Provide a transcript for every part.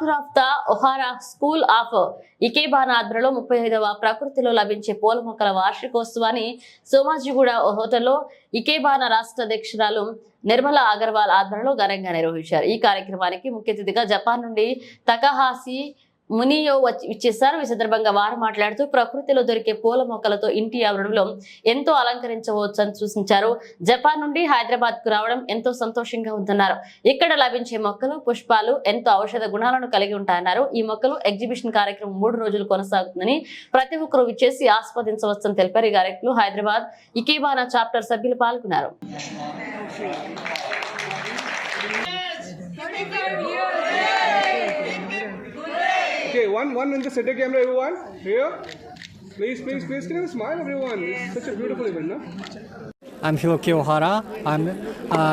Founder of the Ohara school of ikebana ఆధ్వర్యంలో 35వ ప్రకృతిలో లభించే పూల మొక్కల వార్షికోత్సవాన్ని సోమాజిగూడ హోటల్లో ఇకేబానా రాష్ట్ర అధ్యక్షురాలు నిర్మలా అగర్వాల్ ఆధ్వర్యంలో ఘనంగా నిర్వహించారు. ఈ కార్యక్రమానికి ముఖ్య అతిథిగా జపాన్ నుండి తకహాసి మునియో ఇచ్చేశారు. ఈ సందర్భంగా వారు మాట్లాడుతూ ప్రకృతిలో దొరికే పూల మొక్కలతో ఇంటి ఆవరణలో ఎంతో అలంకరించవచ్చని సూచించారు. జపాన్ నుండి హైదరాబాద్ కు రావడం ఎంతో సంతోషంగా ఉందన్నారు. ఇక్కడ లభించే మొక్కలు పుష్పాలు ఎంతో ఔషధ గుణాలను కలిగి ఉంటాయన్నారు. ఈ మొక్కలు ఎగ్జిబిషన్ కార్యక్రమం 3 రోజులు కొనసాగుతుందని ప్రతి ఒక్కరూ విచ్చేసి ఆస్వాదించవచ్చని తెలిపారు. ఈ కార్యక్రమంలో హైదరాబాద్ ఇకేబానా చాప్టర్ సభ్యులు పాల్గొన్నారు. Okay, one in the center camera, everyone. Here, please, can you smile, everyone? It's such a beautiful event, no? I'm Hiroki Ohara. I'm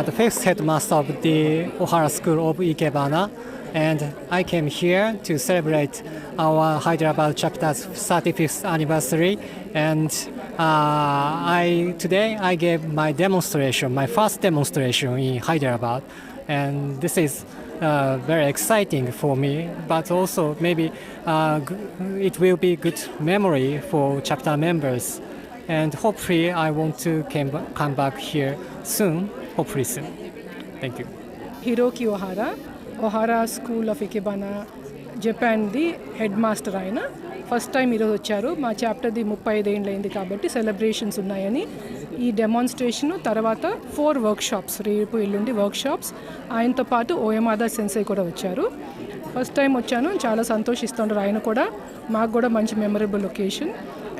the first headmaster of the Ohara School of Ikebana, and I came here to celebrate our Hyderabad chapter's 35th anniversary. And today I gave my first demonstration in Hyderabad, and this is very exciting for me, but also maybe it will be good memory for chapter members, and hopefully I want to come back here soon, hopefully soon. Thank you. Hiroki Ohara, Ohara School of Ikebana, Japan the head master ఆయన first time ఈరోజు వచ్చారు. మా చాప్టర్ది 35 ఏళ్ళు అయింది కాబట్టి celebrations ఉన్నాయని ఈ demonstration తర్వాత 4 వర్క్షాప్స్ రేపు ఎల్లుండి వర్క్షాప్స్ ఆయనతో పాటు ఓయమాదా సెన్సై కూడా వచ్చారు. ఫస్ట్ టైం వచ్చాను, చాలా సంతోషిస్తున్నారు. ఆయన కూడా మాకు కూడా మంచి మెమరబుల్ లొకేషన్.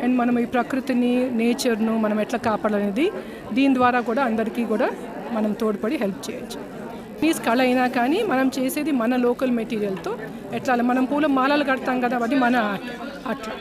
అండ్ మనం ఈ ప్రకృతిని నేచర్ను మనం ఎట్లా కాపాడాలనేది దీని ద్వారా కూడా అందరికీ కూడా మనం తోడ్పడి హెల్ప్ చేయొచ్చు. పీస్ కళ అయినా కానీ మనం చేసేది మన లోకల్ మెటీరియల్తో ఎట్లా మనం పూల మాలలు కడతాం కదా, అది మన ఆర్ట్ అట్లా.